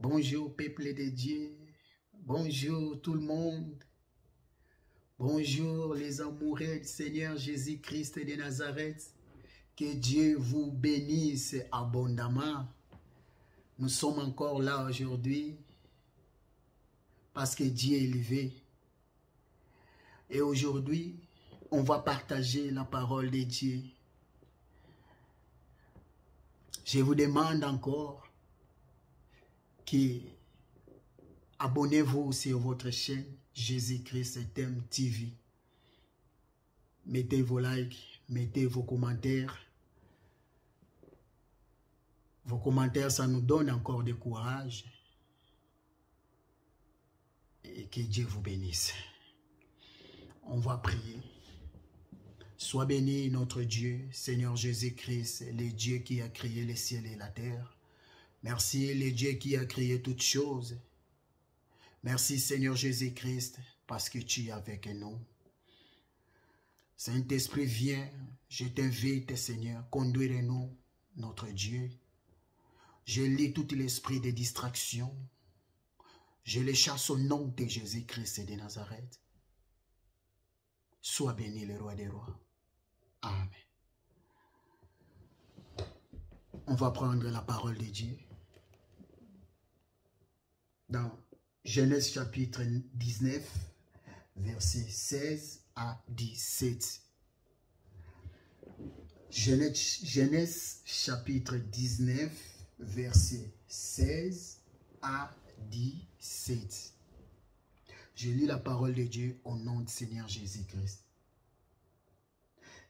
Bonjour peuple de Dieu, bonjour tout le monde, bonjour les amoureux du Seigneur Jésus-Christ de Nazareth, que Dieu vous bénisse abondamment. Nous sommes encore là aujourd'hui parce que Dieu est élevé. Et aujourd'hui, on va partager la parole de Dieu. Je vous demande encore que abonnez-vous sur votre chaîne Jésus-Christ Thème TV. Mettez vos likes, mettez vos commentaires. Vos commentaires, ça nous donne encore du courage. Et que Dieu vous bénisse. On va prier. Sois béni notre Dieu, Seigneur Jésus-Christ, le Dieu qui a créé les cieux et la terre. Merci le Dieu qui a créé toutes choses. Merci Seigneur Jésus-Christ parce que tu es avec nous. Saint-Esprit, viens, je t'invite Seigneur, conduire-nous, notre Dieu. Je lis tout l'esprit de distraction. Je les chasse au nom de Jésus-Christ de Nazareth. Sois béni le roi des rois. Amen. On va prendre la parole de Dieu. Dans Genèse chapitre 19, versets 16 à 17. Genèse chapitre 19, versets 16 à 17. Je lis la parole de Dieu au nom du Seigneur Jésus-Christ.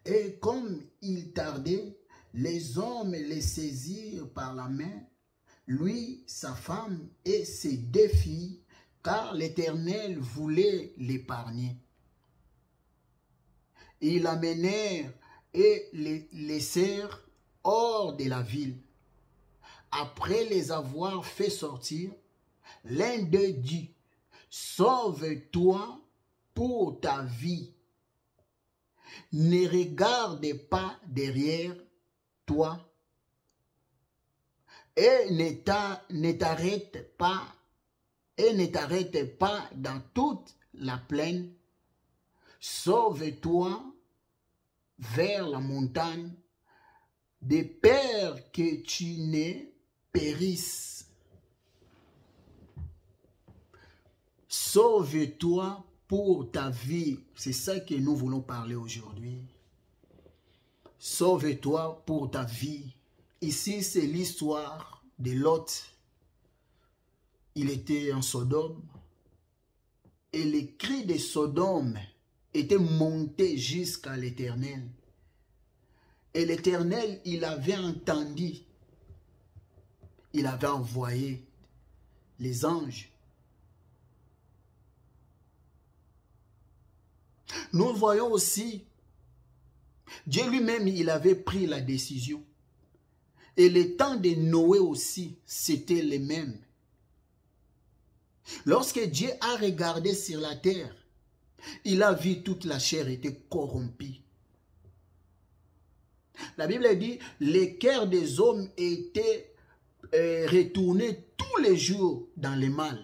Et comme il tardait, les hommes les saisirent par la main, lui, sa femme et ses deux filles, car l'Éternel voulait l'épargner. Ils l'amenèrent et les laissèrent hors de la ville. Après les avoir fait sortir, l'un d'eux dit, « Sauve-toi pour ta vie. Ne regarde pas derrière toi. Et ne t'arrête pas dans toute la plaine. Sauve-toi vers la montagne, de peur que tu ne périsses. Sauve-toi pour ta vie. » C'est ça que nous voulons parler aujourd'hui. Sauve-toi pour ta vie. Ici, c'est l'histoire de Lot. Il était en Sodome. Et les cris de Sodome étaient montés jusqu'à l'Éternel. Et l'Éternel, il avait entendu. Il avait envoyé les anges. Nous voyons aussi, Dieu lui-même, il avait pris la décision. Et le temps de Noé aussi, c'était le même. Lorsque Dieu a regardé sur la terre, il a vu toute la chair était corrompue. La Bible dit, les cœurs des hommes étaient retournés tous les jours dans le mal.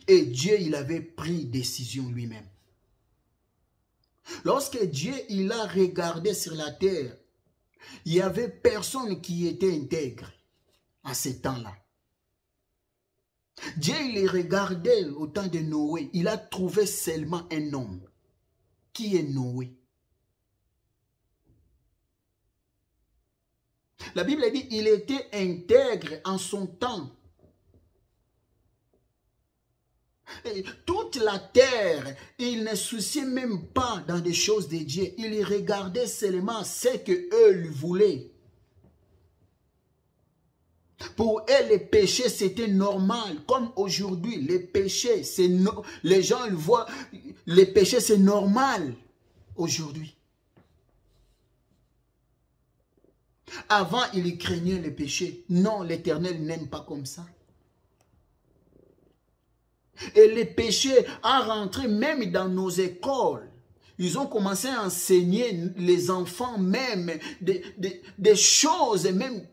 Et Dieu, il avait pris décision lui-même. Lorsque Dieu, il a regardé sur la terre, il n'y avait personne qui était intègre à ce temps-là. Dieu, il regardait au temps de Noé, il a trouvé seulement un homme. Qui est Noé? La Bible dit, il était intègre en son temps. Et toute la terre, il ne souciait même pas dans des choses de Dieu. Il regardait seulement ce que eux lui voulaient. Pour eux, les péchés, c'était normal. Comme aujourd'hui, les péchés, les gens ils voient, les péchés, c'est normal aujourd'hui. Avant, ils craignaient les péchés. Non, l'Éternel n'aime pas comme ça. Et les péchés ont rentré même dans nos écoles. Ils ont commencé à enseigner les enfants même des choses, même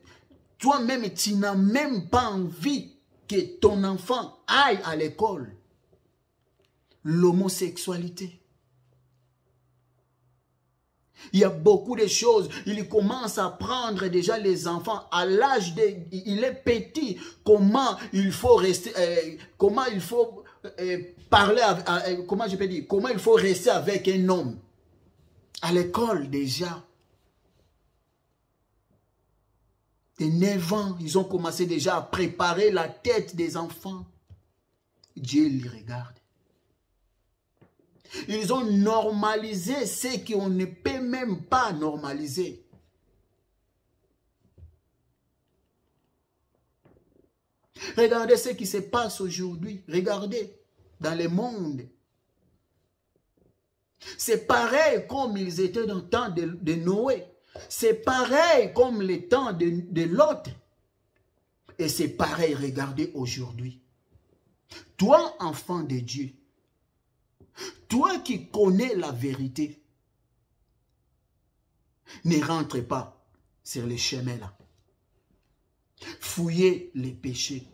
Toi-même, tu n'as même pas envie que ton enfant aille à l'école. L'homosexualité. Il y a beaucoup de choses. Il commence à prendre déjà les enfants à l'âge de... Il est petit. Comment il faut rester... comment il faut parler... comment je peux dire? Comment il faut rester avec un homme. À l'école déjà. De 9 ans, ils ont commencé déjà à préparer la tête des enfants. Dieu les regarde. Ils ont normalisé ce qu'on ne peut même pas normaliser. Regardez ce qui se passe aujourd'hui. Regardez dans le monde. C'est pareil comme ils étaient dans le temps de Noé. C'est pareil comme le temps de Lot. Et c'est pareil, regardez aujourd'hui. Toi, enfant de Dieu, toi qui connais la vérité, ne rentre pas sur les chemins là. Fouillez les péchés.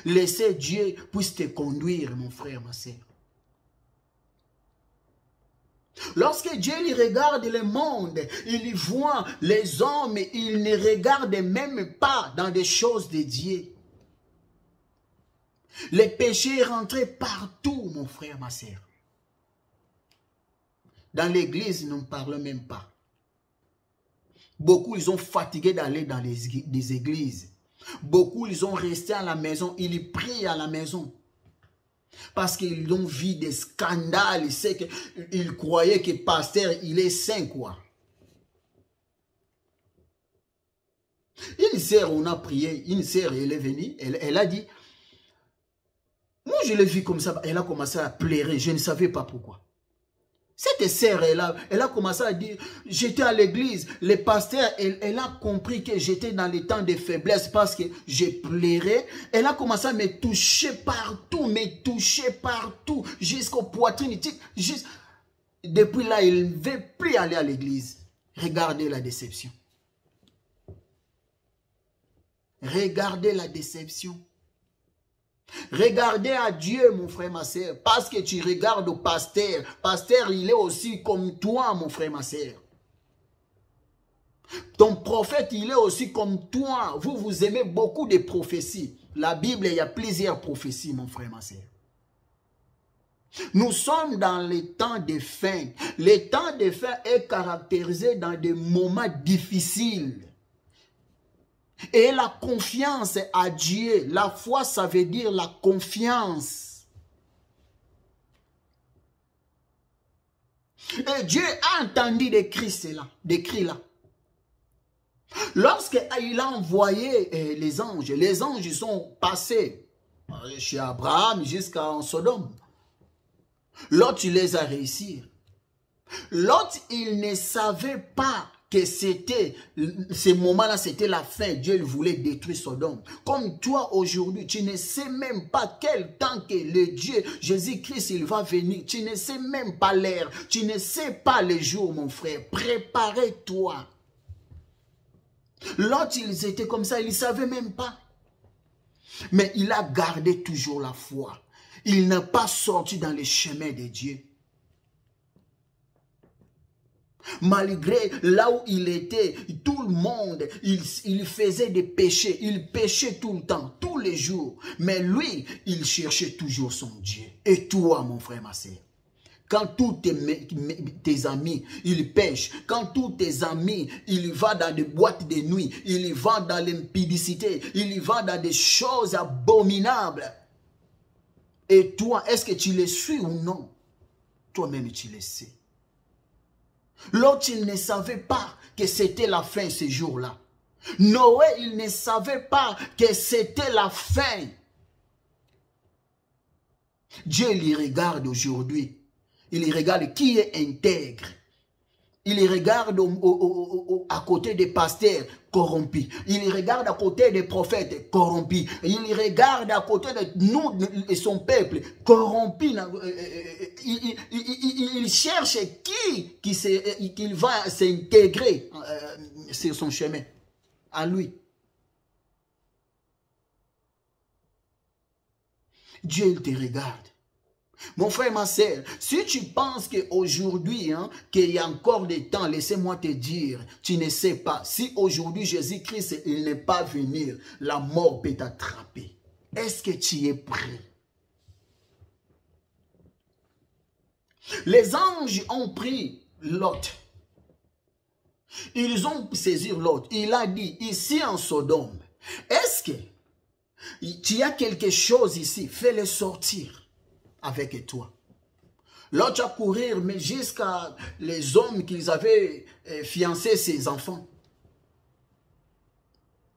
Laissez Dieu puisse te conduire, mon frère, ma sœur. Lorsque Dieu il regarde le monde, il voit les hommes, il ne regarde même pas dans des choses de Dieu. Les péchés rentraient partout, mon frère, ma sœur. Dans l'église, nous ne parlons même pas. Beaucoup, ils ont fatigué d'aller dans les églises. Beaucoup, ils ont resté à la maison, ils prient à la maison. Parce qu'ils ont vu des scandales, ils croyaient que pasteur, il est saint, quoi. Une sœur, on a prié, une sœur, elle est venue, elle a dit, moi je l'ai vu comme ça, elle a commencé à pleurer, je ne savais pas pourquoi. Cette sœur, elle a commencé à dire, j'étais à l'église, le pasteur, elle a compris que j'étais dans les temps de faiblesse parce que j'ai pleuré. Elle a commencé à me toucher partout, jusqu'aux poitrines. Depuis là, elle ne veut plus aller à l'église. Regardez la déception. Regardez la déception. Regardez à Dieu, mon frère, ma soeur, parce que tu regardes au pasteur. Pasteur, il est aussi comme toi, mon frère, ma soeur. Ton prophète, il est aussi comme toi. Vous aimez beaucoup de prophéties. La Bible, il y a plusieurs prophéties, mon frère, ma soeur. Nous sommes dans les temps de fin. Le temps de fin est caractérisé dans des moments difficiles. Et la confiance à Dieu, la foi, ça veut dire la confiance. Et Dieu a entendu des cris là. Lorsqu'il a envoyé les anges sont passés chez Abraham jusqu'en Sodome. L'autre, il les a réussi. L'autre, il ne savait pas que c'était, ce moment-là, c'était la fin. Dieu il voulait détruire Sodome. Comme toi aujourd'hui, tu ne sais même pas quel temps que le Dieu, Jésus-Christ, il va venir. Tu ne sais même pas l'heure. Tu ne sais pas le jour, mon frère. Préparez-toi. L'autre, ils étaient comme ça, ils ne savaient même pas. Mais il a gardé toujours la foi. Il n'a pas sorti dans les chemins de Dieu. Malgré là où il était, tout le monde, il faisait des péchés. Il péchait tout le temps, tous les jours. Mais lui, il cherchait toujours son Dieu. Et toi, mon frère, ma soeur, quand tous tes amis, ils pêchent, quand tous tes amis, ils vont dans des boîtes de nuit, ils vont dans l'impudicité, ils vont dans des choses abominables. Et toi, est-ce que tu les suis ou non? Toi-même, tu le sais. L'autre, il ne savait pas que c'était la fin ce jour-là. Noé, il ne savait pas que c'était la fin. Dieu, il regarde aujourd'hui. Il regarde qui est intègre. Il regarde à côté des pasteurs corrompus. Il regarde à côté des prophètes corrompus. Il regarde à côté de nous et son peuple corrompu. Il cherche qui va s'intégrer sur son chemin. À lui. Dieu, il te regarde. Mon frère, ma soeur, si tu penses qu'aujourd'hui, qu'il y a encore des temps, laissez-moi te dire, tu ne sais pas. Si aujourd'hui Jésus-Christ, il n'est pas venu, la mort peut t'attraper. Est-ce que tu es prêt? Les anges ont pris Lot. Ils ont saisi Lot. Il a dit, ici en Sodome, est-ce que tu as quelque chose ici? Fais-le sortir avec toi. L'autre a courir, mais jusqu'à les hommes qu'ils avaient fiancés, ses enfants.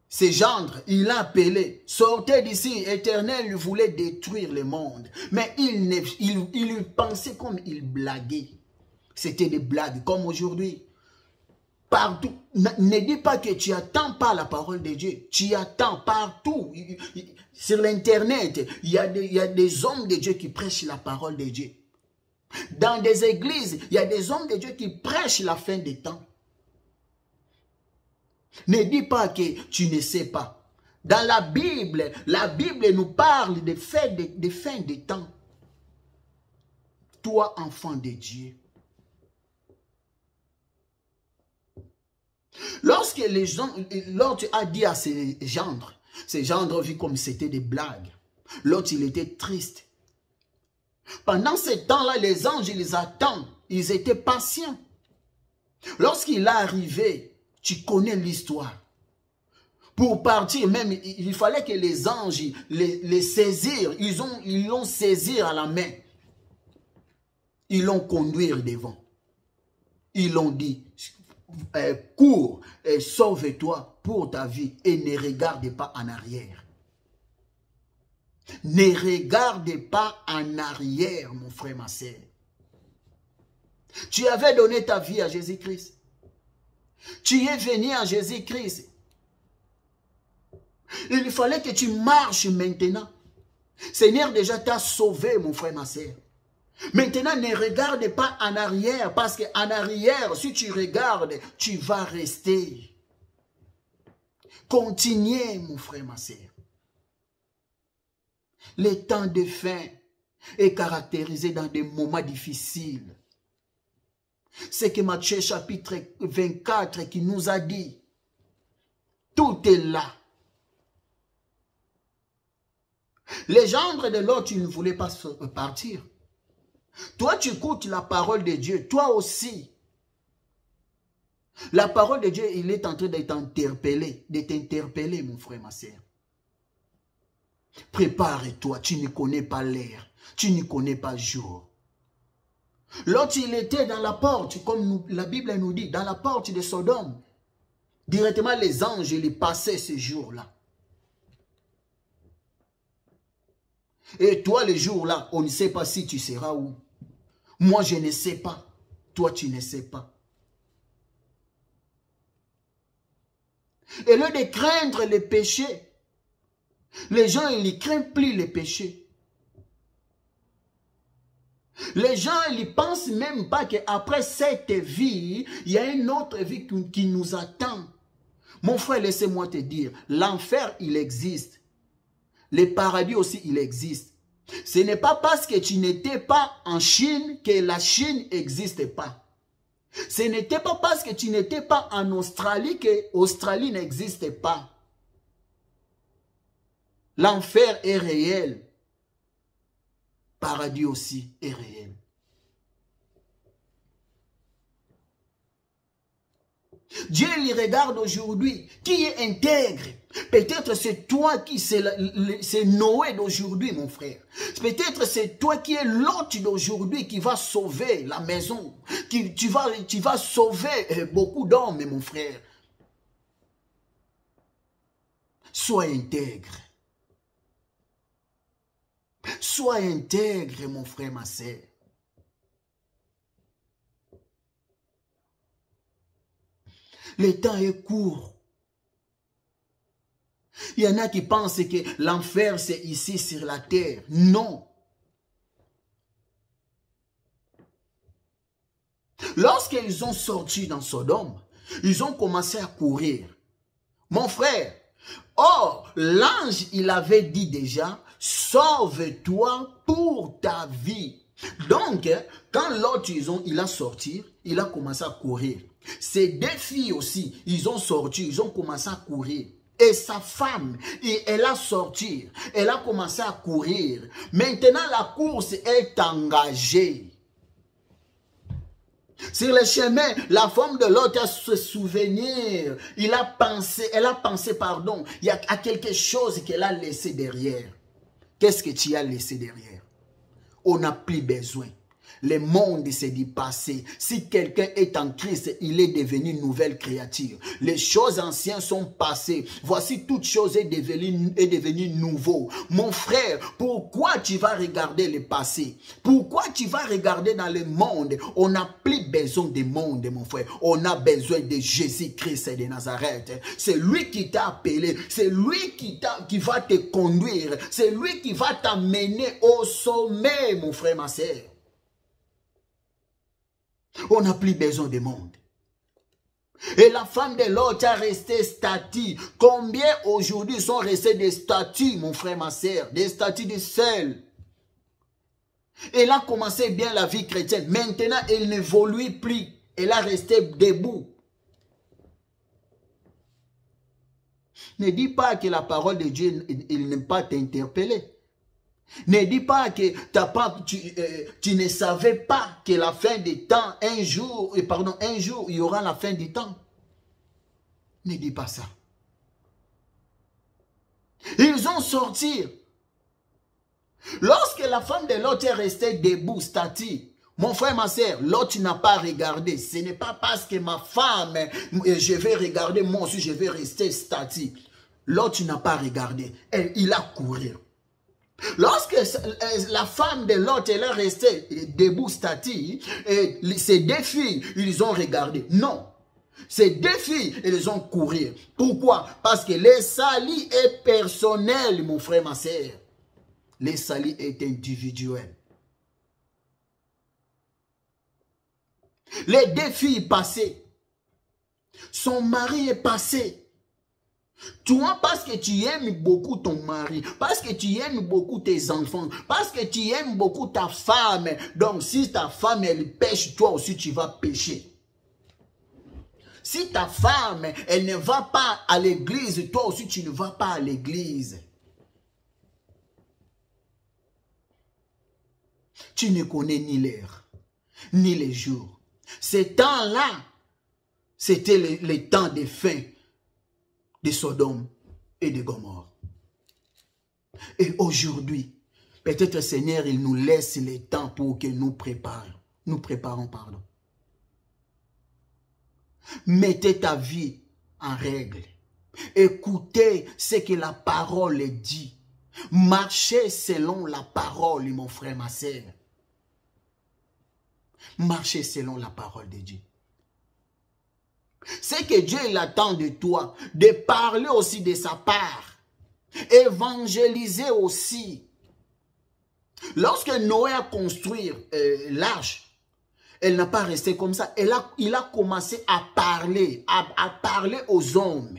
Ses gendres, il a appelé. Sortez d'ici, Éternel voulait détruire le monde. Mais il pensait comme il blaguait. C'était des blagues, comme aujourd'hui. Partout. Ne dis pas que tu attends pas la parole de Dieu. Tu attends partout. Sur l'internet, il y a des hommes de Dieu qui prêchent la parole de Dieu. Dans des églises, il y a des hommes de Dieu qui prêchent la fin des temps. Ne dis pas que tu ne sais pas. Dans la Bible nous parle des fins des temps. Toi, enfant de Dieu. Lorsque les gens, l'autre a dit à ses gendres vit comme c'était des blagues. L'autre, il était triste. Pendant ce temps-là, les anges, ils les attendent. Ils étaient patients. Lorsqu'il est arrivé, tu connais l'histoire. Pour partir, même, il fallait que les anges les saisirent. Ils l'ont saisi à la main. Ils l'ont conduit devant. Ils l'ont dit, cours et sauve-toi pour ta vie et ne regarde pas en arrière. Ne regarde pas en arrière, mon frère, ma soeur. Tu avais donné ta vie à Jésus-Christ. Tu es venu à Jésus-Christ. Il fallait que tu marches maintenant. Seigneur déjà t'a sauvé, mon frère, ma soeur. Maintenant, ne regarde pas en arrière, parce qu'en arrière, si tu regardes, tu vas rester. Continuez, mon frère, ma soeur. Le temps de fin est caractérisé dans des moments difficiles. C'est que Matthieu chapitre 24 qui nous a dit, tout est là. Les gendres de l'autre, ils ne voulaient pas partir. Toi, tu écoutes la parole de Dieu, toi aussi. La parole de Dieu, il est en train de t'interpeller, mon frère, ma soeur. Prépare-toi, tu ne connais pas l'heure, tu ne connais pas le jour. L'autre, il était dans la porte, comme la Bible nous dit, dans la porte de Sodome. Directement, les anges, ils passaient ce jour-là. Et toi, le jour-là, on ne sait pas si tu seras où. Moi, je ne sais pas. Toi, tu ne sais pas. Et lieu de craindre les péchés, les gens, ils ne craignent plus les péchés. Les gens, ils ne pensent même pas qu'après cette vie, il y a une autre vie qui nous attend. Mon frère, laissez-moi te dire, l'enfer, il existe. Le paradis aussi, il existe. Ce n'est pas parce que tu n'étais pas en Chine que la Chine n'existe pas. Ce n'était pas parce que tu n'étais pas en Australie que l'Australie n'existe pas. L'enfer est réel. Paradis aussi est réel. Dieu il regarde aujourd'hui qui est intègre. Peut-être c'est toi qui, c'est Noé d'aujourd'hui, mon frère. Peut-être c'est toi qui es l'hôte d'aujourd'hui qui va sauver la maison. Tu vas sauver beaucoup d'hommes, mon frère. Sois intègre. Sois intègre, mon frère, ma sœur. Le temps est court. Il y en a qui pensent que l'enfer, c'est ici sur la terre. Non. Lorsqu'ils ont sorti dans Sodome, ils ont commencé à courir. Mon frère, or, l'ange, il avait dit déjà, sauve-toi pour ta vie. Donc, quand l'autre, il a sorti, il a commencé à courir. Ces deux filles aussi, ils ont sorti, ils ont commencé à courir. Et sa femme, elle a sorti, elle a commencé à courir. Maintenant, la course est engagée. Sur le chemin, la femme de l'autre a se souvenir. Elle a pensé, pardon, il y a quelque chose qu'elle a laissé derrière. Qu'est-ce que tu as laissé derrière? On n'a plus besoin. Le monde s'est dit passé. Si quelqu'un est en Christ, il est devenu une nouvelle créature. Les choses anciennes sont passées. Voici toute chose est devenue nouveau. Mon frère, pourquoi tu vas regarder le passé? Pourquoi tu vas regarder dans le monde? On n'a plus besoin du monde, mon frère. On a besoin de Jésus-Christ de Nazareth. C'est lui qui t'a appelé. C'est lui qui va te conduire. C'est lui qui va t'amener au sommet, mon frère, ma sœur. On n'a plus besoin de monde. Et la femme de l'autre a resté statue. Combien aujourd'hui sont restés des statues, mon frère, ma sœur? Des statues de sel. Elle a commencé bien la vie chrétienne. Maintenant, elle n'évolue plus. Elle a resté debout. Ne dis pas que la parole de Dieu, il n'aime pas t'interpeller. Ne dis pas que tu ne savais pas que la fin des temps, un jour, il y aura la fin du temps. Ne dis pas ça. Ils ont sorti. Lorsque la femme de l'autre est restée debout, statue, mon frère, ma soeur, l'autre n'a pas regardé. Ce n'est pas parce que ma femme, je vais regarder, moi aussi je vais rester statue. L'autre n'a pas regardé. Il a couru. Lorsque la femme de l'autre est restée debout, statue, ces deux filles, ils ont regardé. Non. Ces deux filles, elles ont couru. Pourquoi? Parce que le salut est personnel, mon frère, ma soeur. Le salut est individuel. Les deux filles passées. Son mari est passé. Toi, parce que tu aimes beaucoup ton mari, parce que tu aimes beaucoup tes enfants, parce que tu aimes beaucoup ta femme, donc si ta femme, elle pêche, toi aussi tu vas pécher. Si ta femme, elle ne va pas à l'église, toi aussi tu ne vas pas à l'église. Tu ne connais ni l'heure, ni les jours. Ces temps-là, c'était les temps de fin de Sodome et de Gomorrhe. Et aujourd'hui, peut-être Seigneur, il nous laisse le temps pour que nous préparons, pardon. Mettez ta vie en règle. Écoutez ce que la parole dit. Marchez selon la parole, mon frère, ma sœur. Marchez selon la parole de Dieu. C'est que Dieu il attend de toi, de parler aussi de sa part, évangéliser aussi. Lorsque Noé a construit l'arche, elle n'a pas resté comme ça. Il a commencé à parler aux hommes.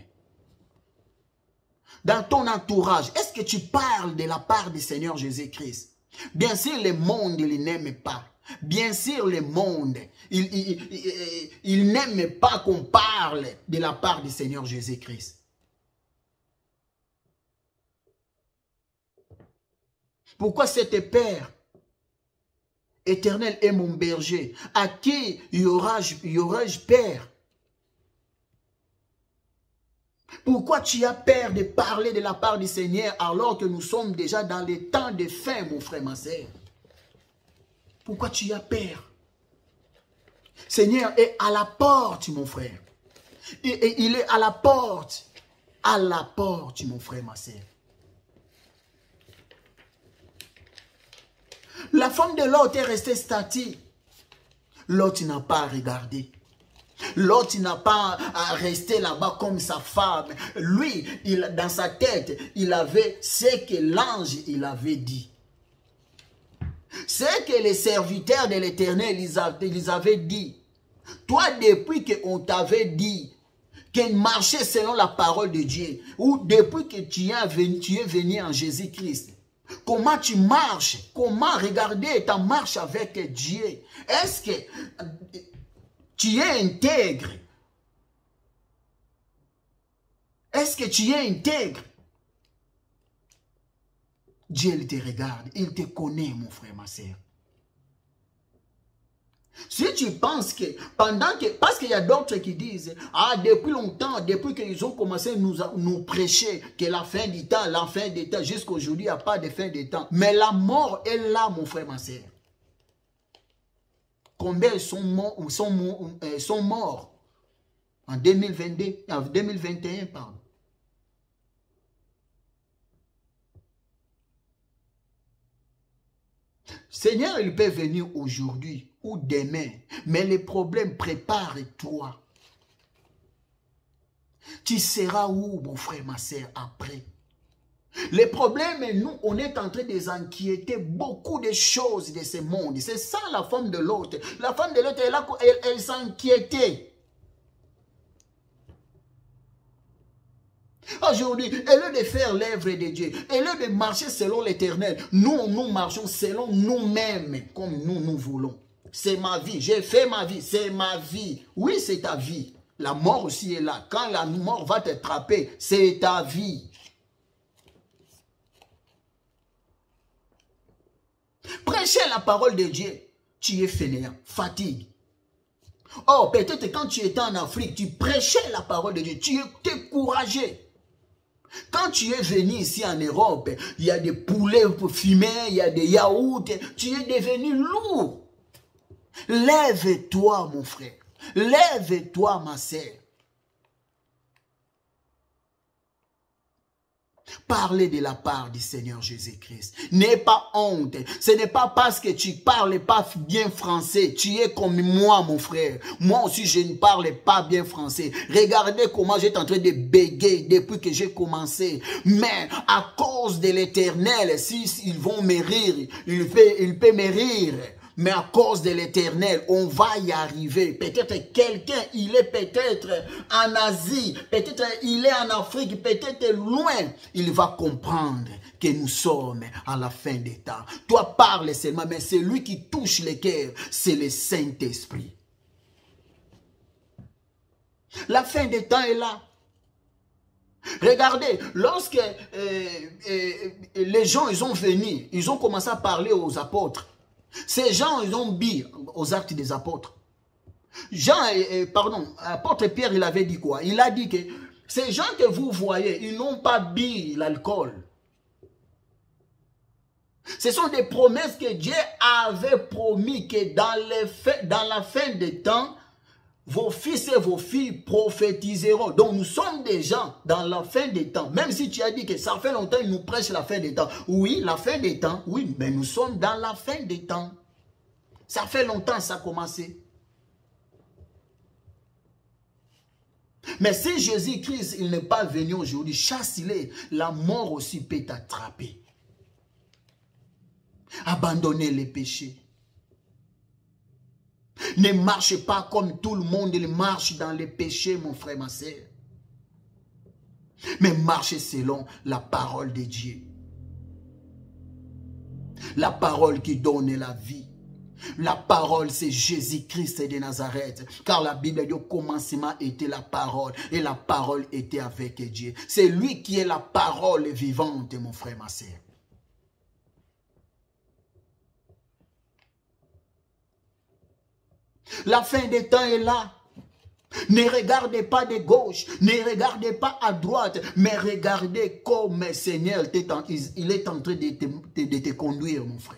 Dans ton entourage, est-ce que tu parles de la part du Seigneur Jésus-Christ? Bien sûr, le monde, il n'aime pas. Bien sûr, le monde, il n'aime pas qu'on parle de la part du Seigneur Jésus-Christ. Pourquoi cet Père éternel est mon berger? À qui y aurais-je peur? Pourquoi tu as peur de parler de la part du Seigneur alors que nous sommes déjà dans les temps de fin, mon frère, ma sœur? Pourquoi tu as peur? Seigneur est à la porte, mon frère. Et il est à la porte. À la porte, mon frère, ma sœur. La femme de l'autre est restée statue. L'autre n'a pas regardé. L'autre n'a pas à rester là-bas comme sa femme. Lui, dans sa tête, il avait ce que l'ange il avait dit. C'est que les serviteurs de l'Éternel, ils avaient dit. Toi, depuis qu'on t'avait dit que marcher selon la parole de Dieu, ou depuis que tu es venu en Jésus-Christ, comment tu marches? Comment regarder ta marche avec Dieu? Est-ce que tu es intègre? Est-ce que tu es intègre? Dieu, il te regarde, il te connaît, mon frère, ma soeur. Si tu penses que, parce qu'il y a d'autres qui disent, ah, depuis longtemps, depuis qu'ils ont commencé à nous prêcher que la fin du temps, jusqu'à aujourd'hui, il n'y a pas de fin de temps. Mais la mort est là, mon frère, ma soeur. Combien sont morts en 2022, en 2021, pardon. Seigneur, il peut venir aujourd'hui ou demain, mais les problèmes, prépare-toi. Tu seras où, mon frère, ma soeur, après? Les problèmes, nous, on est en train de nous inquiéter beaucoup de choses de ce monde. C'est ça la femme de l'autre. La femme de l'autre, elle s'inquiétait. Aujourd'hui, au lieu de faire l'œuvre de Dieu, au lieu de marcher selon l'Éternel, nous marchons selon nous-mêmes, comme nous voulons. C'est ma vie, j'ai fait ma vie, c'est ma vie. Oui, c'est ta vie. La mort aussi est là. Quand la mort va te frapper, c'est ta vie. Prêcher la parole de Dieu, tu es fainéant, fatigue. Oh, peut-être quand tu étais en Afrique, tu prêchais la parole de Dieu, tu étais courageux. Quand tu es venu ici en Europe, il y a des poulets fumés, il y a des yaourts, tu es devenu lourd. Lève-toi, mon frère. Lève-toi, ma sœur. Parlez de la part du Seigneur Jésus-Christ. N'aie pas honte. Ce n'est pas parce que tu ne parles pas bien français. Tu es comme moi, mon frère. Moi aussi, je ne parle pas bien français. Regardez comment j'étais en train de bégayer depuis que j'ai commencé. Mais à cause de l'Éternel, s'ils vont me rire, il peut me rire. Mais à cause de l'Éternel, on va y arriver. Peut-être quelqu'un, il est peut-être en Asie, peut-être il est en Afrique, peut-être loin. Il va comprendre que nous sommes à la fin des temps. Toi, parle seulement, mais c'est lui qui touche les cœurs, c'est le Saint-Esprit. La fin des temps est là. Regardez, lorsque les gens ils ont venu, ils ont commencé à parler aux apôtres. Ces gens, ils ont bu aux actes des apôtres. Apôtre Pierre, il avait dit quoi? Il a dit que ces gens que vous voyez, ils n'ont pas bu l'alcool. Ce sont des promesses que Dieu avait promis que dans la fin des temps, vos fils et vos filles prophétiseront. Donc nous sommes des gens dans la fin des temps. Même si tu as dit que ça fait longtemps qu'ils nous prêchent la fin des temps. Oui, la fin des temps, oui, mais nous sommes dans la fin des temps. Ça fait longtemps que ça a commencé. Mais si Jésus-Christ il n'est pas venu aujourd'hui, chasse-les, la mort aussi peut t'attraper. Abandonnez les péchés. Ne marche pas comme tout le monde, il marche dans les péchés, mon frère, ma soeur. Mais marchez selon la parole de Dieu. La parole qui donne la vie. La parole, c'est Jésus-Christ de Nazareth. Car la Bible dit au commencement était la parole. Et la parole était avec Dieu. C'est lui qui est la parole vivante, mon frère, ma soeur. La fin des temps est là. Ne regardez pas de gauche, ne regardez pas à droite, mais regardez comme le Seigneur il est en train de te conduire, mon frère.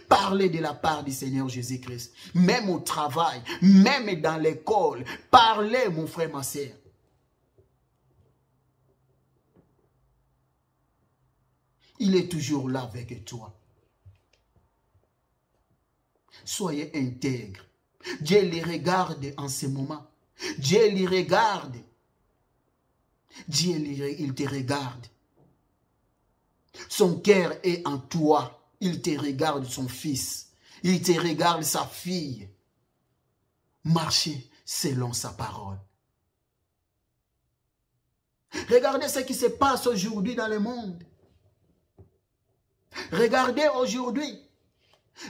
Parlez de la part du Seigneur Jésus-Christ, même au travail, même dans l'école. Parlez, mon frère, ma soeur. Il est toujours là avec toi. Soyez intègres. Dieu les regarde en ce moment. Dieu les regarde. Dieu, il te regarde. Son cœur est en toi. Il te regarde son fils. Il te regarde sa fille. Marchez selon sa parole. Regardez ce qui se passe aujourd'hui dans le monde. Regardez aujourd'hui.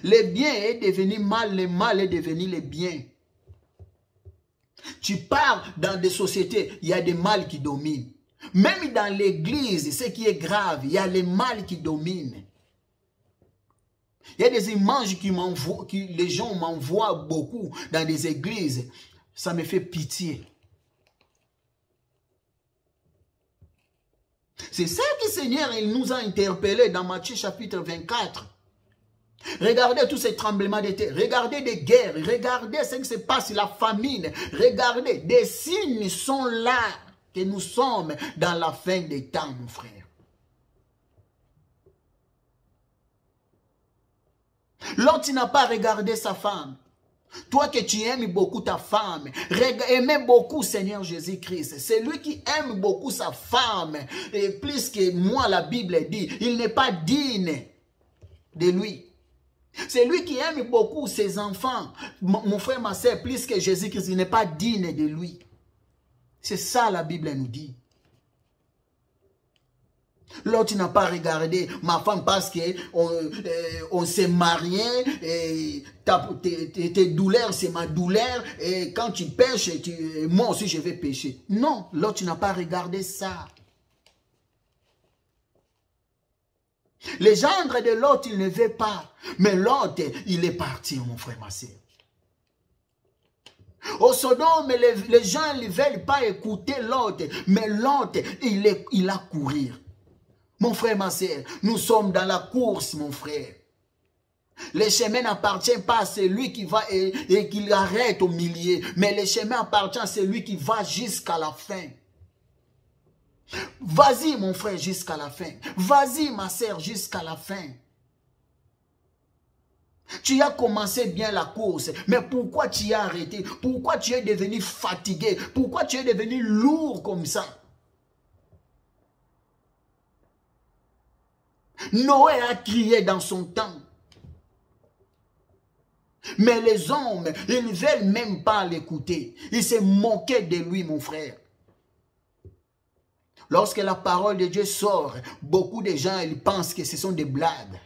Le bien est devenu mal, le mal est devenu le bien. Tu pars dans des sociétés, il y a des mal qui dominent. Même dans l'église, ce qui est grave, il y a les mal qui dominent. Il y a des images que les gens m'envoient beaucoup dans des églises. Ça me fait pitié. C'est ça que le Seigneur il nous a interpellés dans Matthieu chapitre 24. Regardez tous ces tremblements de terre, regardez des guerres, regardez ce qui se passe, la famine, regardez, des signes sont là que nous sommes dans la fin des temps, mon frère. L'autre n'a pas regardé sa femme. Toi que tu aimes beaucoup ta femme, aimez beaucoup Seigneur Jésus-Christ. C'est lui qui aime beaucoup sa femme. Et plus que moi, la Bible dit, il n'est pas digne de lui. C'est lui qui aime beaucoup ses enfants. Mon frère, ma soeur, plus que Jésus-Christ, il n'est pas digne de lui. C'est ça la Bible nous dit. L'autre n'a pas regardé ma femme parce qu'on s'est marié, et tes douleurs, c'est ma douleur, et quand tu pêches, moi aussi je vais pécher. Non, l'autre n'a pas regardé ça. Les gendres de l'autre, il ne veut pas. Mais l'autre, il est parti, mon frère, ma soeur. Au Sodome, les gens ne veulent pas écouter l'autre, mais l'autre, il a courir. Mon frère, ma soeur, nous sommes dans la course, mon frère. Le chemin n'appartient pas à celui qui va et qui arrête au milieu, mais le chemin appartient à celui qui va jusqu'à la fin. Vas-y, mon frère, jusqu'à la fin. Vas-y, ma soeur, jusqu'à la fin. Tu as commencé bien la course, mais pourquoi tu as arrêté? Pourquoi tu es devenu fatigué? Pourquoi tu es devenu lourd comme ça? Noé a crié dans son temps. Mais les hommes, ils ne veulent même pas l'écouter. Ils se moquaient de lui, mon frère. Lorsque la parole de Dieu sort, beaucoup de gens ils pensent que ce sont des blagues.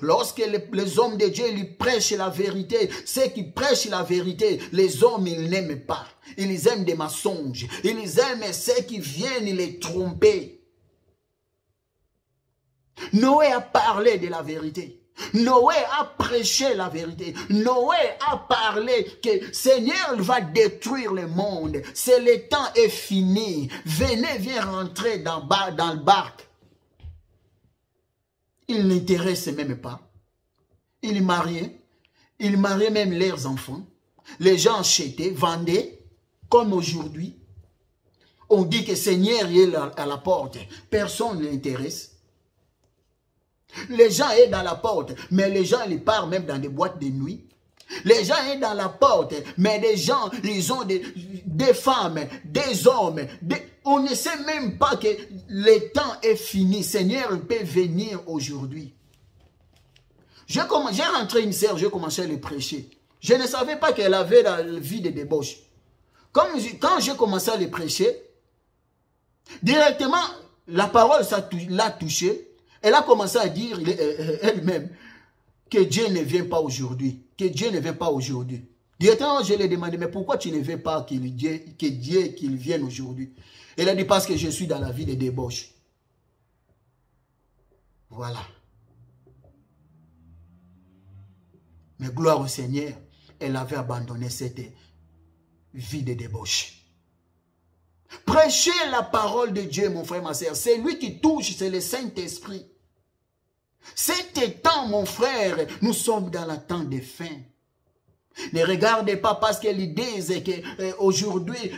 Lorsque les hommes de Dieu ils prêchent la vérité, ceux qui prêchent la vérité, les hommes ils n'aiment pas. Ils aiment des mensonges. Ils aiment ceux qui viennent les tromper. Noé a parlé de la vérité. Noé a prêché la vérité. Noé a parlé que Seigneur va détruire le monde. C'est le temps est fini. Venez, viens rentrer dans le barque. Il n'intéresse même pas. Il mariait même leurs enfants. Les gens achetaient, vendaient, comme aujourd'hui. On dit que Seigneur est à la porte. Personne ne l'intéresse. Les gens sont dans la porte, mais les gens ils partent même dans des boîtes de nuit. Les gens sont dans la porte, mais des gens, ils ont des femmes, des hommes. On ne sait même pas que le temps est fini. Seigneur peut venir aujourd'hui. J'ai rentré une sœur, j'ai commencé à le prêcher. Je ne savais pas qu'elle avait la vie de débauche. Quand j'ai commencé à le prêcher, directement, la parole l'a touchée. Elle a commencé à dire elle-même que Dieu ne vient pas aujourd'hui. Que Dieu ne vient pas aujourd'hui. Directement, je lui ai demandé, mais pourquoi tu ne veux pas que Dieu qu'il vienne aujourd'hui? Elle a dit, parce que je suis dans la vie de débauche. Voilà. Mais gloire au Seigneur, elle avait abandonné cette vie de débauche. Prêchez la parole de Dieu, mon frère, ma soeur. C'est lui qui touche, c'est le Saint-Esprit. C'est temps, mon frère, nous sommes dans le temps des fins. Ne regardez pas parce qu'ils disent qu'aujourd'hui,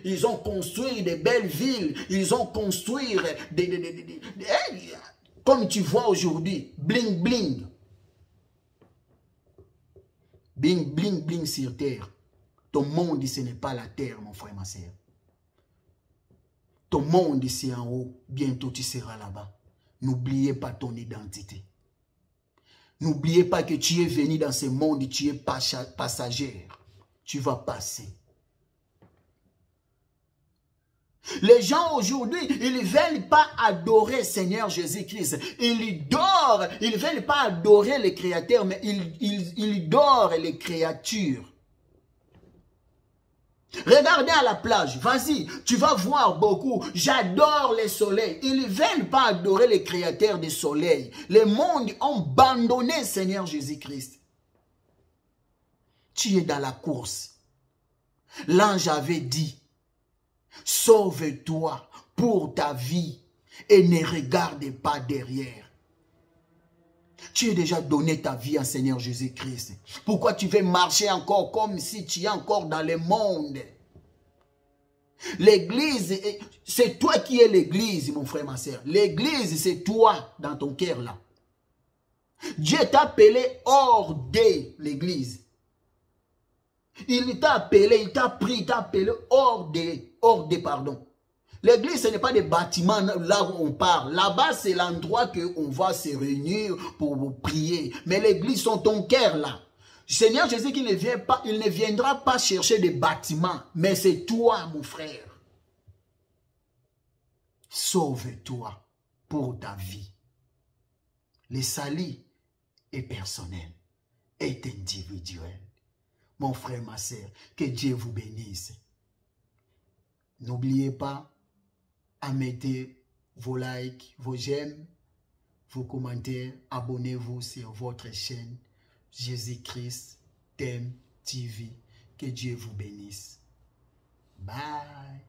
ils ont construit des belles villes, ils ont construit comme tu vois aujourd'hui, bling bling. Bling, bling, bling sur terre. Ton monde, ce n'est pas la terre, mon frère, ma soeur. Ton monde, c'est en haut. Bientôt, tu seras là-bas. N'oubliez pas ton identité. N'oubliez pas que tu es venu dans ce monde, tu es passagère. Tu vas passer. Les gens aujourd'hui, ils ne veulent pas adorer Seigneur Jésus-Christ. Ils ne veulent pas adorer le Créateur, mais ils adorent les créatures. Regardez à la plage, vas-y, tu vas voir beaucoup. J'adore le soleil. Ils ne veulent pas adorer le Créateur du soleil. Les mondes ont abandonné Seigneur Jésus-Christ. Tu es dans la course. L'ange avait dit, sauve-toi pour ta vie et ne regarde pas derrière. Tu as déjà donné ta vie à Seigneur Jésus-Christ. Pourquoi tu veux marcher encore comme si tu es encore dans le monde? L'église, c'est toi qui es l'église, mon frère, ma soeur. L'église, c'est toi dans ton cœur là. Dieu t'a appelé hors de l'église. Il t'a appelé, il t'a pris, il t'a appelé hors de, pardon. L'église, ce n'est pas des bâtiments là où on parle. Là-bas, c'est l'endroit qu'on va se réunir pour prier. Mais l'église, c'est ton cœur là. Seigneur Jésus, il ne viendra pas chercher des bâtiments. Mais c'est toi, mon frère. Sauve-toi pour ta vie. Le salut est personnel, est individuel. Mon frère, ma soeur, que Dieu vous bénisse. N'oubliez pas à mettre vos likes, vos j'aime, vos commentaires. Abonnez-vous sur votre chaîne Jésus-Christ Thème TV. Que Dieu vous bénisse. Bye.